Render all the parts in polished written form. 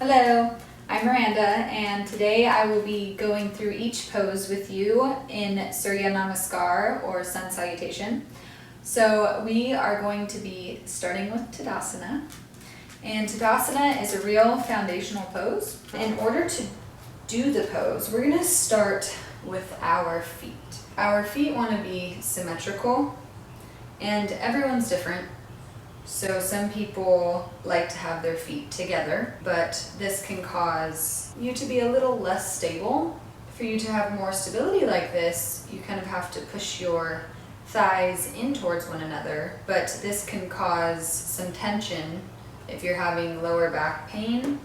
Hello, I'm Miranda, and today I will be going through each pose with you in Surya Namaskar or Sun Salutation. So we are going to be starting with Tadasana, and Tadasana is a real foundational pose. In order to do the pose, we're going to start with our feet. Our feet want to be symmetrical, and everyone's different. So some people like to have their feet together, but this can cause you to be a little less stable. For you to have more stability like this, you kind of have to push your thighs in towards one another, but this can cause some tension if you're having lower back pain,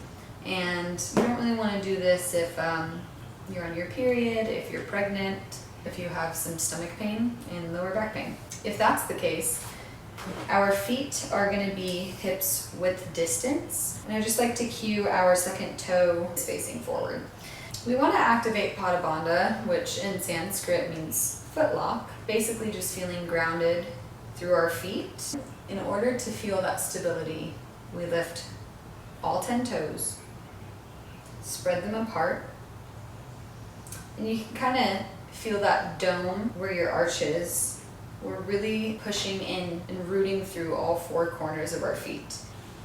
and you don't really want to do this if you're on your period, if you're pregnant, if you have some stomach pain and lower back pain. If that's the case, our feet are going to be hips width distance, and I just like to cue our second toe facing forward. We want to activate Pada Bandha, which in Sanskrit means foot lock, basically just feeling grounded through our feet. In order to feel that stability, we lift all 10 toes, spread them apart, and you can kind of feel that dome where your arch is. We're really pushing in and rooting through all 4 corners of our feet.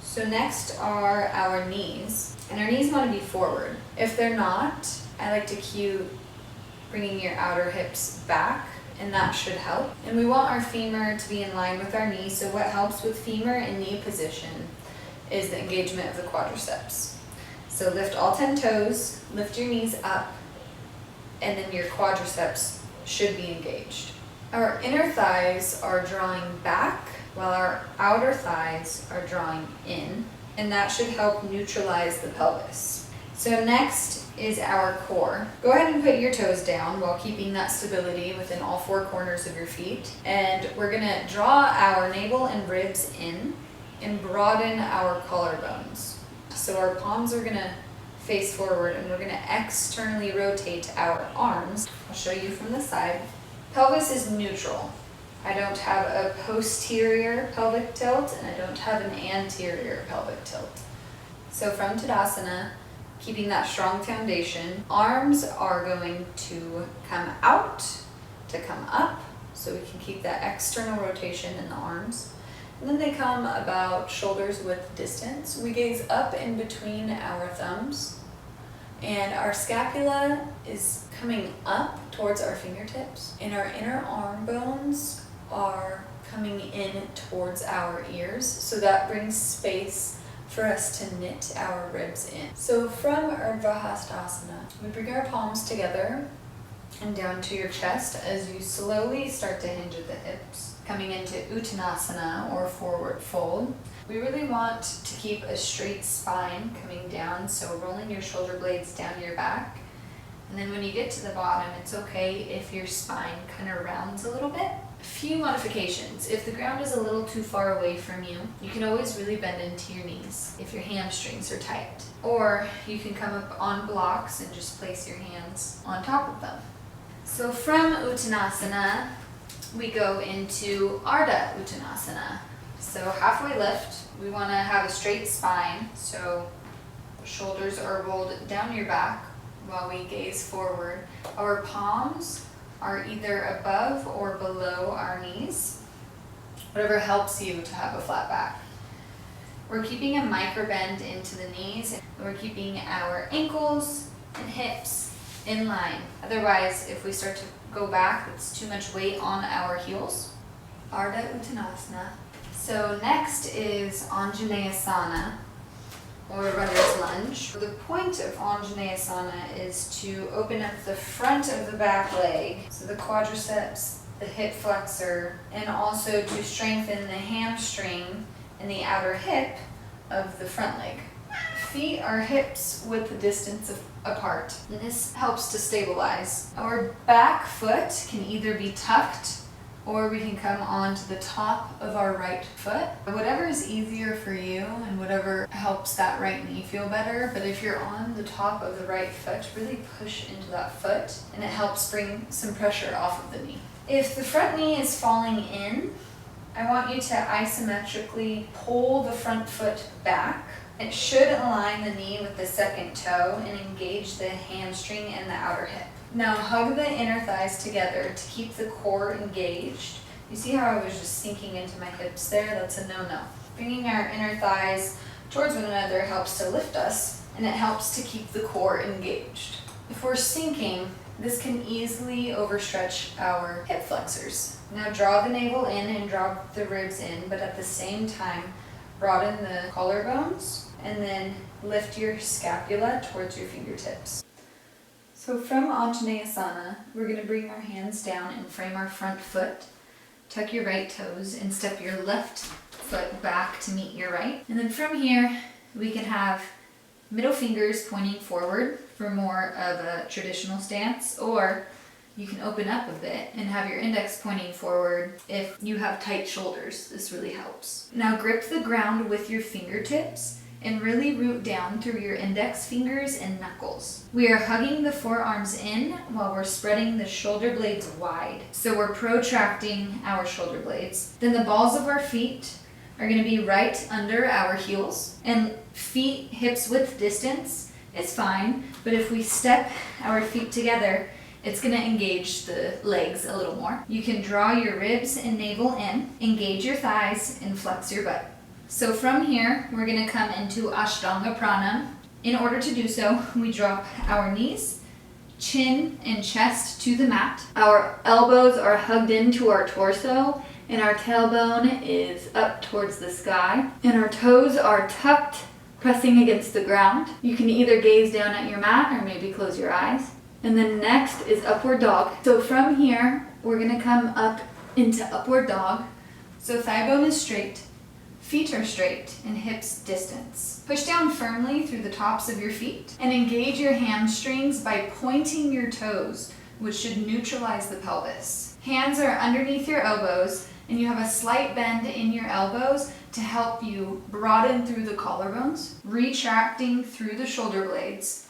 So next are our knees, and our knees want to be forward. If they're not, I like to cue bringing your outer hips back, and that should help. And we want our femur to be in line with our knee, so what helps with femur and knee position is the engagement of the quadriceps. So lift all 10 toes, lift your knees up, and then your quadriceps should be engaged. Our inner thighs are drawing back while our outer thighs are drawing in, and that should help neutralize the pelvis. So next is our core. Go ahead and put your toes down while keeping that stability within all 4 corners of your feet. And we're gonna draw our navel and ribs in and broaden our collarbones. So our palms are gonna face forward, and we're gonna externally rotate our arms. I'll show you from the side. Pelvis is neutral. I don't have a posterior pelvic tilt, and I don't have an anterior pelvic tilt. So from Tadasana, keeping that strong foundation, arms are going to come out to come up, so we can keep that external rotation in the arms. And then they come about shoulders width distance. We gaze up in between our thumbs, and our scapula is coming up towards our fingertips, and our inner arm bones are coming in towards our ears, so that brings space for us to knit our ribs in. So from Urdhva Hastasana, we bring our palms together and down to your chest as you slowly start to hinge at the hips, coming into Uttanasana or forward fold. We really want to keep a straight spine coming down, so rolling your shoulder blades down your back. And then when you get to the bottom, it's okay if your spine kind of rounds a little bit. A few modifications. If the ground is a little too far away from you, you can always really bend into your knees if your hamstrings are tight. Or you can come up on blocks and just place your hands on top of them. So from Uttanasana, we go into Ardha Uttanasana. So halfway lift, we want to have a straight spine, so shoulders are rolled down your back while we gaze forward. Our palms are either above or below our knees, whatever helps you to have a flat back. We're keeping a micro bend into the knees, and we're keeping our ankles and hips in line. Otherwise, if we start to go back, it's too much weight on our heels. Ardha Uttanasana. So next is Anjaneyasana, or runner's lunge. The point of Anjaneyasana is to open up the front of the back leg, so the quadriceps, the hip flexor, and also to strengthen the hamstring and the outer hip of the front leg. Feet are hips width distance apart, and this helps to stabilize. Our back foot can either be tucked, or we can come onto the top of our right foot. Whatever is easier for you and whatever helps that right knee feel better, but if you're on the top of the right foot, really push into that foot, and it helps bring some pressure off of the knee. If the front knee is falling in, I want you to isometrically pull the front foot back It should align the knee with the second toe and engage the hamstring and the outer hip. Now hug the inner thighs together to keep the core engaged. You see how I was just sinking into my hips there? That's a no-no. Bringing our inner thighs towards one another helps to lift us, and it helps to keep the core engaged. If we're sinking, this can easily overstretch our hip flexors. Now draw the navel in and drop the ribs in, but at the same time, broaden the collarbones and then lift your scapula towards your fingertips. So from Anjaneyasana, we're going to bring our hands down and frame our front foot. Tuck your right toes and step your left foot back to meet your right. And then from here, we can have middle fingers pointing forward for more of a traditional stance, or you can open up a bit and have your index pointing forward if you have tight shoulders. This really helps. Now grip the ground with your fingertips and really root down through your index fingers and knuckles. We are hugging the forearms in while we're spreading the shoulder blades wide. So we're protracting our shoulder blades. Then the balls of our feet are going to be right under our heels, and feet hips width distance is fine, but if we step our feet together, it's going to engage the legs a little more. You can draw your ribs and navel in, engage your thighs, and flex your butt. So from here, we're going to come into Ashtanga Pranam. In order to do so, we drop our knees, chin and chest to the mat. Our elbows are hugged into our torso, and our tailbone is up towards the sky. And our toes are tucked, pressing against the ground. You can either gaze down at your mat or maybe close your eyes. And then next is upward dog. So from here, we're going to come up into upward dog. So thigh bone is straight. Feet are straight and hips distance. Push down firmly through the tops of your feet and engage your hamstrings by pointing your toes, which should neutralize the pelvis. Hands are underneath your elbows and you have a slight bend in your elbows to help you broaden through the collarbones, retracting through the shoulder blades.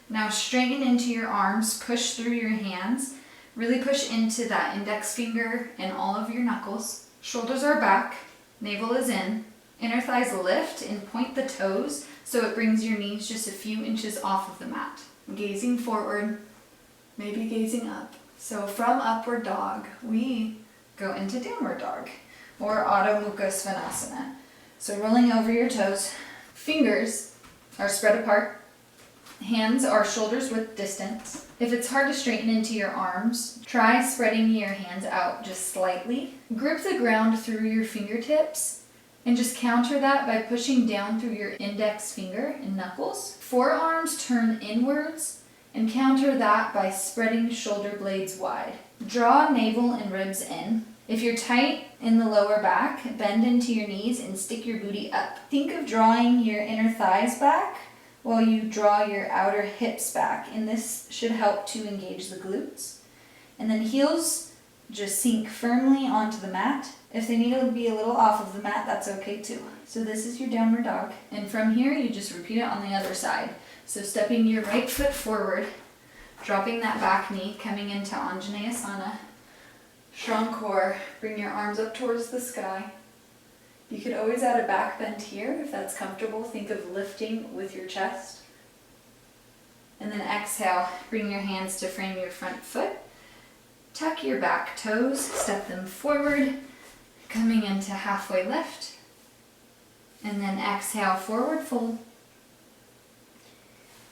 Now straighten into your arms, push through your hands, really push into that index finger and all of your knuckles. Shoulders are back. Navel is in, inner thighs lift and point the toes so it brings your knees just a few inches off of the mat. Gazing forward, maybe gazing up. So from upward dog, we go into downward dog or Adho Mukha Svanasana. So rolling over your toes, fingers are spread apart, hands are shoulders width distance. If it's hard to straighten into your arms, try spreading your hands out just slightly. Grip the ground through your fingertips and just counter that by pushing down through your index finger and knuckles. Forearms turn inwards and counter that by spreading shoulder blades wide. Draw navel and ribs in. If you're tight in the lower back, bend into your knees and stick your booty up. Think of drawing your inner thighs back while you draw your outer hips back, and this should help to engage the glutes. And then heels just sink firmly onto the mat. If they need to be a little off of the mat, that's okay too. So this is your downward dog. And from here, you just repeat it on the other side. So stepping your right foot forward, dropping that back knee, coming into Anjaneyasana. Strong core, bring your arms up towards the sky. You could always add a back bend here if that's comfortable. Think of lifting with your chest. And then exhale, bring your hands to frame your front foot. Tuck your back toes, step them forward, coming into halfway lift. And then exhale, forward fold.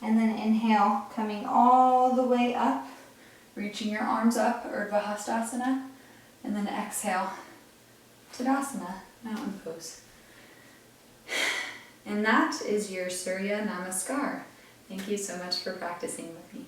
And then inhale, coming all the way up, reaching your arms up, Urdhva Hastasana. And then exhale, Tadasana. Mountain pose. And that is your Surya Namaskar. Thank you so much for practicing with me.